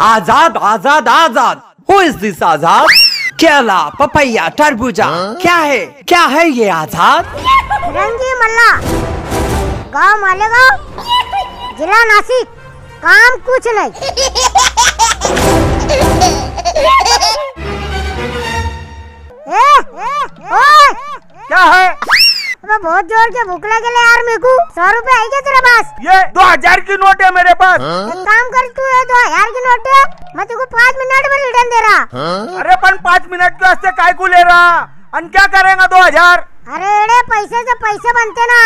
Azad Azad Azad. Who is this आजाद? केला, papaya, तरबूजा, क्या है ये आजाद? फिरंगी मल्ला, गाँव मालेगांव, जिला नासिक, काम कुछ नहीं। ओए! क्या है? बहुत जोर के भूख लगे यार मेरे को। 100 रुपए है क्या तेरे पास? ये 2000 की नोट है मेरे पास। एक काम कर, तू ये 2000 की नोट है, मैं तेरे को 5 मिनट में रिटर्न दे रहा। अरे 5 मिनट के वास्ते काय को ले रहा? अन क्या करेगा 2000? अरे पैसे से पैसे बनते ना।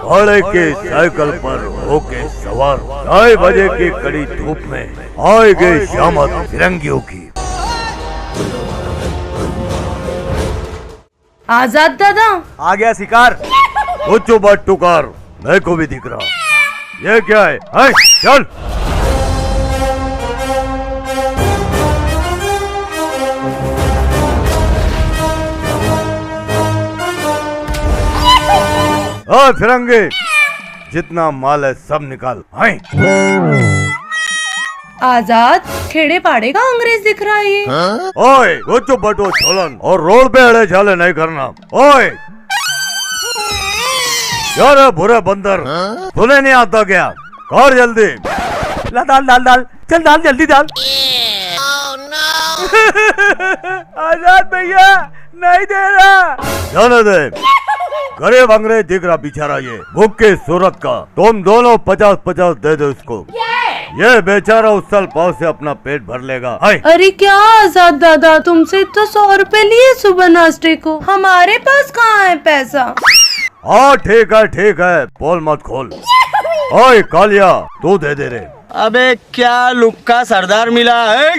घोड़े के साइकिल पर होके सवार 2:30 बजे की कड़ी धूप में आए गए शामत फिरंगियों की। आजाद दादा आ गया शिकार। उच्चो बाट टुकार, मेरे को भी दिख रहा। ये क्या है? चल। फिरंगे, जितना माल है सब निकाल। आजाद खेड़े पाड़े का अंग्रेज दिख रहा है ये। ओए गोचो बटो छोलन और रोड पे अड़े झाले नहीं करना। ओए यार बुरे बंदर, तूने नहीं आता क्या? कर जल्दी। ला दाल चल दाल जल्दी डाल। आजाद भैया नहीं दे रहा। जाने दे, गरीब अंग्रेज दिख रहा बेचारा, ये भूख की सूरत का। तुम दोनों 50-50 दे दो इसको। ये बेचारा उस साल पाव से अपना पेट भर लेगा। अरे क्या आजाद दादा, तुमसे तो 100 रुपए लिए सुबह नाश्ते को, हमारे पास कहाँ है पैसा? हाँ ठीक है, पोल मत खोल। ओए कालिया, तू दे दे रे। अबे क्या लुक्का सरदार मिला है?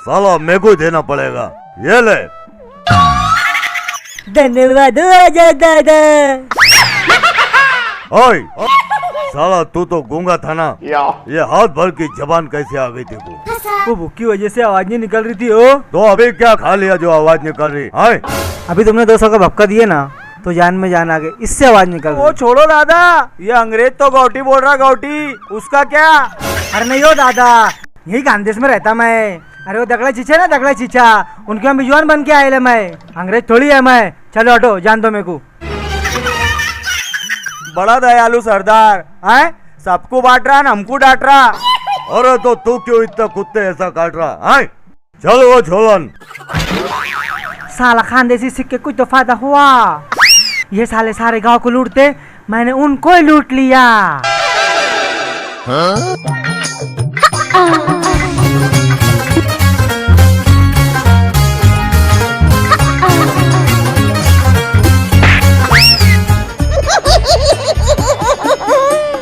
साला मेरे को देना पड़ेगा। ये ले। धन्यवाद आजाद दादा। ओए साला तू तो गूंगा था ना, ये हाथ भर की जबान कैसे आ गई थी? वो भूख की वजह से आवाज नहीं निकल रही थी। ओ तो अभी क्या खा लिया जो आवाज निकल रही? अभी तुमने 200 का भपका दिए ना, तो जान में जान आ गई, इससे आवाज निकल रही। वो छोड़ो दादा, ये अंग्रेज तो गौटी बोल रहा। गौटी उसका क्या? अरे नहीं हो दादा, यही खानदेश में रहता मैं। अरे वो दगड़ा चीचा ना, दगड़ा चीचा, उनके यहाँ बिजवान बन के आये मैं। अंग्रेज थोड़ी है मैं। चलो हटो, जान दो मेरे को। बड़ा दयालु सरदार है, सबको बांट रहा ना हमको डांट रहा। अरे तो तू क्यों इतना कुत्ते ऐसा काट रहा है? चलो वो छोलन। साला खानदेशी सिक्के कुछ तो फायदा हुआ। ये साले सारे गांव को लूटते, मैंने उनको ही लूट लिया।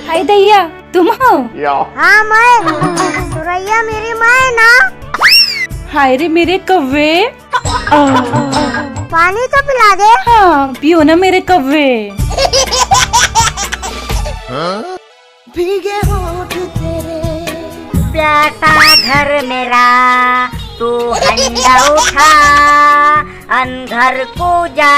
हाय दैया, तुम हो? हाँ मैं, सुरैया मेरी माँ ना। हाय रे मेरे कव्वे। पानी तो पिला दे। हाँ पियो ना मेरे कव्वे। भीगे होठ तेरे, प्यासा घर मेरा, तू हंडा उठा, अनघर को जा,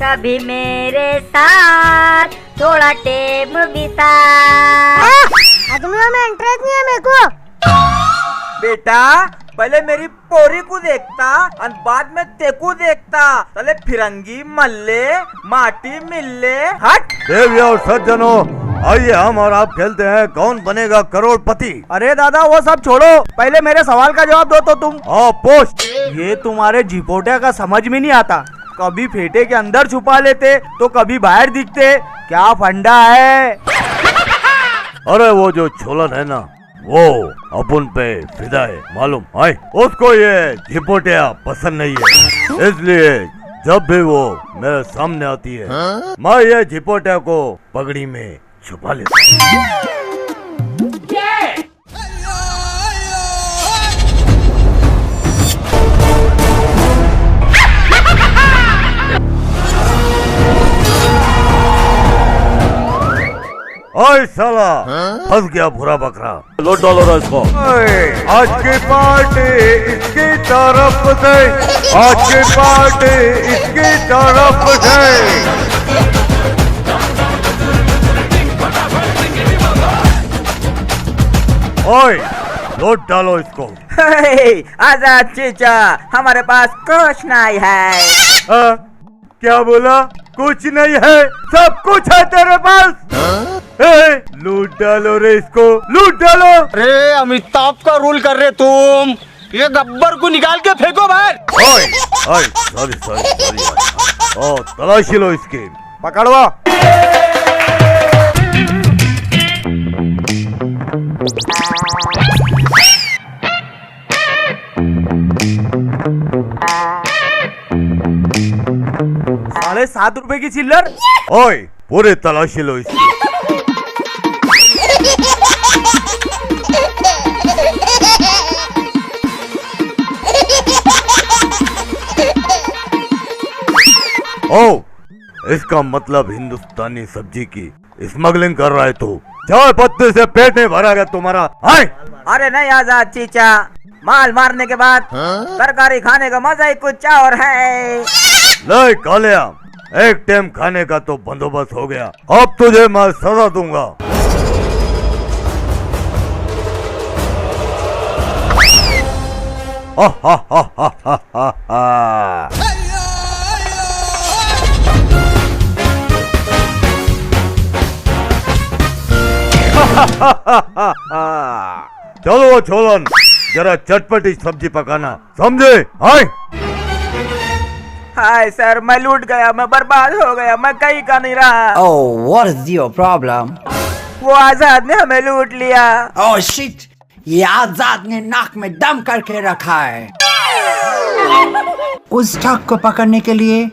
कभी मेरे साथ थोड़ा टेम बिता। आदमियों में इंटरेस्ट नहीं है मेरे को। बेटा पहले मेरी पोरी को देखता और बाद में तेको देखता। चले फिरंगी मल्ले माटी मिल्ले। हट। देविया और सज्जनों, आइए हम और आप खेलते हैं कौन बनेगा करोड़पति। अरे दादा वो सब छोड़ो, पहले मेरे सवाल का जवाब दो तो तुम। हाँ पोस्ट। ये तुम्हारे झिपोटे का समझ में नहीं आता, कभी फेटे के अंदर छुपा लेते तो कभी बाहर दिखते, क्या फंडा है? अरे वो जो छोलन है ना, वो अपन पे फिदा है मालूम है। उसको ये झिपोटिया पसंद नहीं है, इसलिए जब भी वो मेरे सामने आती है मैं ये झिपोटिया को पगड़ी में छुपा लेता हूँ। ओए साला, फंस गया भूरा बकरा। लौट डालो ना इसको। आज की पार्टी इसकी तरफ से, आज की पार्टी इसकी तरफ से। ओए, लौट डालो इसको। आजाद चीचा, हमारे पास कुछ नहीं है। क्या बोला? कुछ नहीं है, सब कुछ है तेरे पास। लूट डालो रे इसको, लूट डालो। अरे अमिताभ का रोल कर रहे तुम, ये गब्बर को निकाल के फेंको बाहर। ओए, ओए, सॉरी सॉरी सॉरी। ओ, तलाशी लो इसकी, पकड़वा। ₹7.5 की चिल्लर। ओए, पूरी तलाशी लो इसकी। ओ, इसका मतलब हिंदुस्तानी सब्जी की स्मगलिंग कर रहा है तू। चाय पत्ती से पेट नहीं भरा गया तुम्हारा। हाय, अरे नहीं आजाद चीचा, माल मारने के बाद तरकारी खाने का मजा ही कुछ और है। ले कालिया, एक टाइम खाने का तो बंदोबस्त हो गया, अब तुझे मैं सजा दूंगा। चलो छोलन, जरा चटपटी सब्जी पकाना, समझे? हाय हाय सर, मैं लूट गया, मैं बर्बाद हो गया, मैं कहीं का नहीं रहा। Oh, what is your problem? वो आजाद ने हमें लूट लिया। Oh shit! ये आजाद ने नाक में दम करके रखा है। उस ठग को पकड़ने के लिए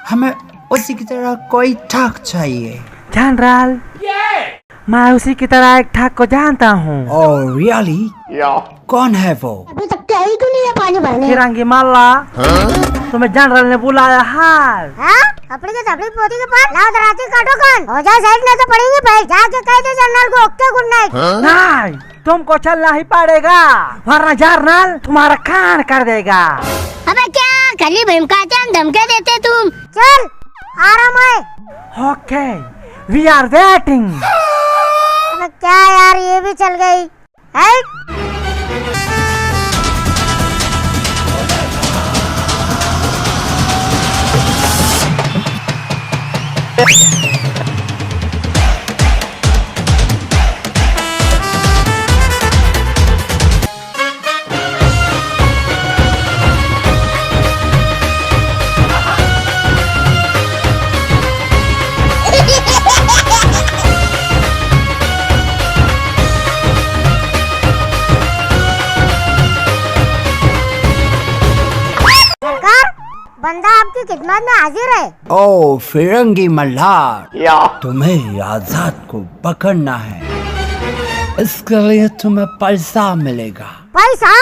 हमें उसी की तरह कोई ठग चाहिए। जनरल, मैं उसी की तरह एक ठग को जानता हूँ। Oh really? कौन है वो? अभी तक क्या ही क्यों नहीं है पानी भरने? फिरंगी मल्ला, तुम्हें जनरल ने बुलाया है। अपने के तबलीग पोती के पास लाओ दराती काटो कान, हो जाए साइड नहीं तो पड़ेंगे भाई। जाके कह दे जनरल को ओके गुड नाइट। नहीं, तुमको चलना ही पड़ेगा, वरना जनरल तुम्हारा कान कर देगा। अबे क्या खाली भड़काते हम धमके देते तुम। चल आराम है। Okay, we are waiting. अबे क्या यार, ये भी चल गई है। बंदा आपकी खिदमत में हाजिर है। ओ फिरंगी मल्हार, तुम्हें आजाद को पकड़ना है, इसके लिए तुम्हें पैसा मिलेगा। पैसा?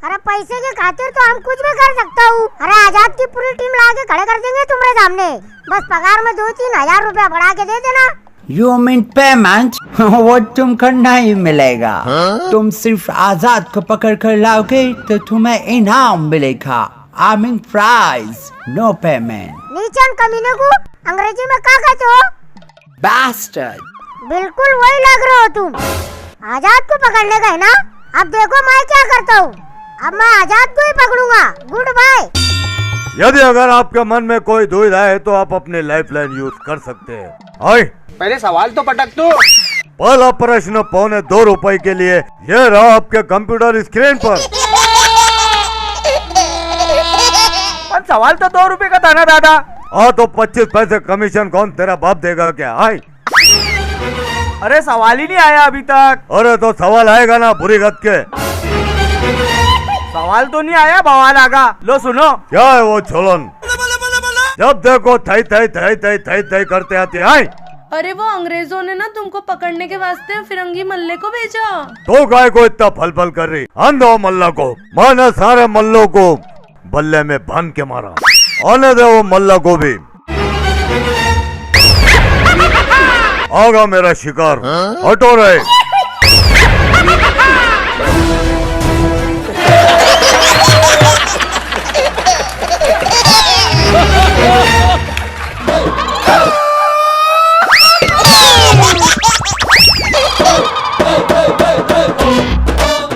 अरे पैसे के खातिर तो हम कुछ भी कर सकता हूँ। अरे आजाद की पूरी टीम ला के खड़े कर देंगे तुम्हारे सामने, बस पगार में 2-3 हजार रुपया बढ़ा के दे देना। You mean payment? वो तुमको नहीं मिलेगा। तुम सिर्फ आजाद को पकड़ कर लाओगे तो तुम्हें इनाम मिलेगा। I mean prize, no payment. नीचन कमीने को अंग्रेजी में क्या कहते हो? Bastard. बिल्कुल वही लग रहे हो तुम। आजाद को पकड़ने का है ना? अब देखो मैं क्या करता हूँ। अब मैं आजाद को ही पकड़ूंगा। Good bye. यदि अगर आपके मन में कोई दुविधा है तो आप अपने लाइफलाइन यूज कर सकते हैं। हाय, पहले सवाल तो पटक दो। पहला प्रश्न ₹2.25 के लिए ये रहा आपके कंप्यूटर स्क्रीन पर। सवाल तो ₹2 का था ना दादा। हाँ तो 25 पैसे कमीशन कौन तेरा बाप देगा क्या? हाय, अरे सवाल ही नहीं आया अभी तक। अरे तो सवाल आएगा ना बुरी गत के। सवाल तो नहीं आया, बवाल आगा। लो सुनो। क्या है वो छोलन? जब देखो थई थई थई थई थई थई करते आते। हाय, अरे वो अंग्रेजों ने ना तुमको पकड़ने के वास्ते फिरंगी मल्ले को भेजा। तो गाय को इतना फल फल कर रही? अंधो मल्ला को माने सारे मल्लों को बल्ले में बांध के मारा। आने दे वो मल्ला को भी। आगा मेरा शिकार, हटो रहे।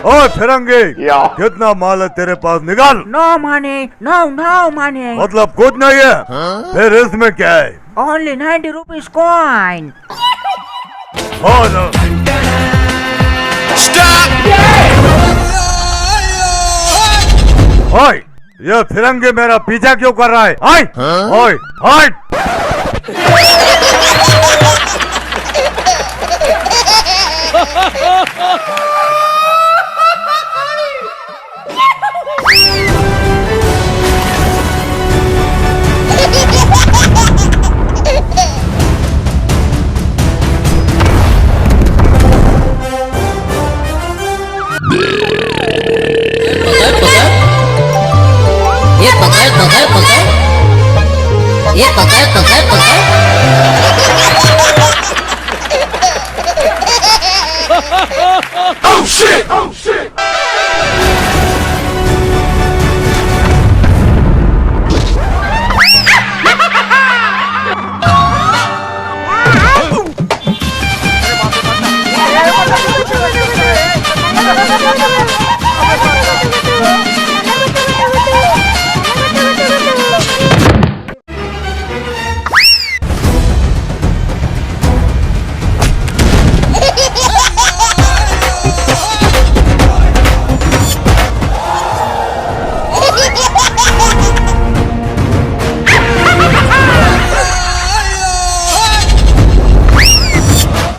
ओए फिरंगी, कितना माल है तेरे पास, निकाल। नो मनी, नो मनी, मतलब कुछ नहीं है? फिर इसमें क्या है? Only 90 rupees coin. ओए, ये फिरंगी मेरा पीछा क्यों कर रहा है? ओए, हट!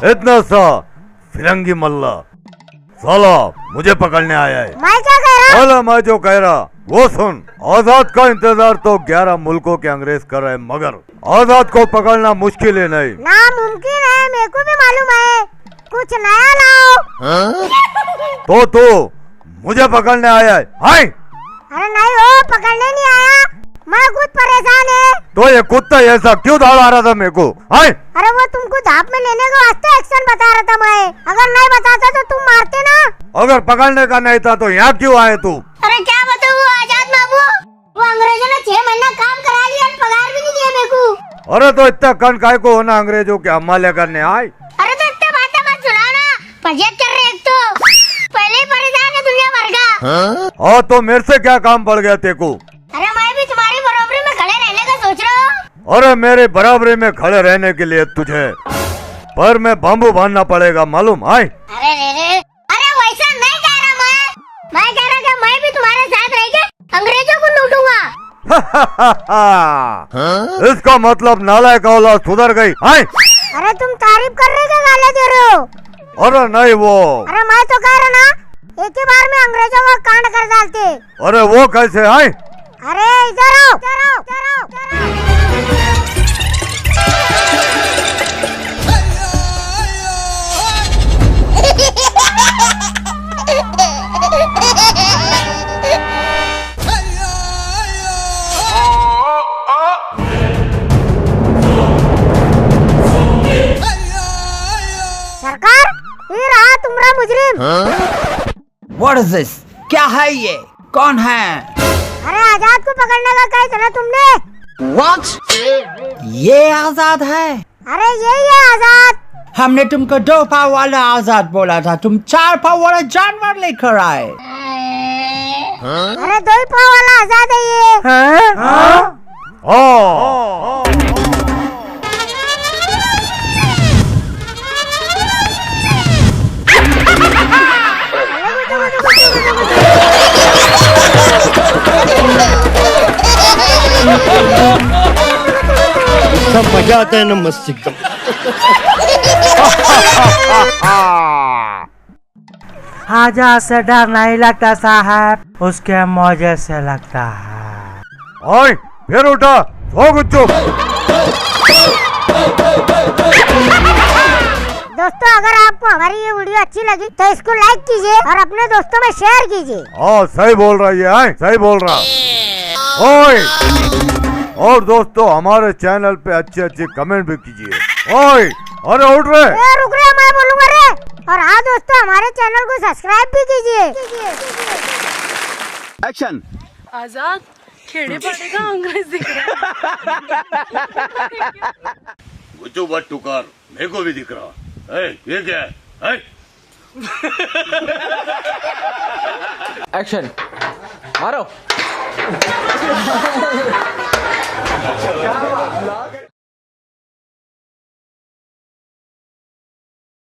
इतना सा फिरंगी मल्ला साला मुझे पकड़ने आया है। मैं क्या कह रहा? साला मैं जो कह रहा वो सुन। आजाद का इंतजार तो 11 मुल्कों के अंग्रेज कर रहे, मगर आजाद को पकड़ना मुश्किल है नहीं। नामुमकिन है, मेरे को भी मालूम है। कुछ नया लाओ। तो तू मुझे पकड़ने आया है? हाय! अरे नहीं हो, पकड़ने नहीं आया, मैं खुद परेशान है। तो ये कुत्ता ऐसा क्यों दौड़ा रहा था मेरे को? हाय! अरे वो तुमको धाप में लेने के वास्ते एक्शन बता रहा था मैं। अगर नहीं बताता तो तुम मारते ना। अगर पकड़ने का नहीं था तो यहाँ क्यों आए तू? अरे क्या बताऊँ आजाद बाबू, वो अंग्रेजों ने 6 महीना काम करा लिया और पगार भी नहीं दिया मेरे को। अरे तो इतना कन काय को होना अंग्रेजों के हमाले करने आए? अरे तो इतना बातें मत सुनाना, पंचायत कर रहे। एक तो पहले ही परेशान है दुनिया भर का। और तो मेरे से क्या काम पड़ गया तेको? अरे मैं भी तुम्हारी बराबरी में खड़े रहने का सोच रहा हूँ। अरे मेरे बराबरी में खड़े रहने के लिए तुझे पर में बाम्बू बांधना पड़ेगा, मालूम? आए? अरे वैसा नहीं कह रहा मैं कह रहा कि मैं भी तुम्हारे साथ रह के अंग्रेजों को लूटूंगा। इसका मतलब नालायक औलाद सुधर गई। आए? अरे तुम तारीफ कर रहे क्या गाली दे रहे हो? अरे नहीं वो। अरे मैं तो कह रहा ना, एक ही बार में अंग्रेजों का कांड कर डालते। अरे वो कैसे? आए? अरे इधर आओ, इधर आओ, इधर आओ, इधर आओ। सरकार, ये रहा तुम्हारा मुजरिम। What is this? क्या है ये? कौन है? अरे आजाद को पकड़ने का कहा था ना तुमने। What? ये आजाद है? अरे यही है आजाद। हमने तुमको 2 पाव वाला आजाद बोला था, तुम 4 पाव वाला जानवर लेकर आए। अरे 2 पाव वाला आजाद है ये। सब मजा आता है ना मस्त एकदम। आजाद से डर नहीं लगता साहब, उसके मौजे से लगता है। ओए, फिर उठा, सो गुच्चू। दोस्तों, अगर आपको हमारी ये वीडियो अच्छी लगी तो इसको लाइक कीजिए और अपने दोस्तों में शेयर कीजिए। हाँ सही बोल रहा है, सही बोल रहा। ओए, और दोस्तों हमारे चैनल पे अच्छे अच्छे कमेंट भी कीजिए। ओए, अरे उठ रहे। रुक रे, मैं बोलूंगा रे। और हाँ दोस्तों, हमारे चैनल को सब्सक्राइब भी कीजिए। एक्शन। आजाद खेड़े पड़ेगा, अंग्रेज दिख रहा है। मुझे बात टुकार, मेरे को भी दिख रहा। ये क्या है? एक्शन। मारो।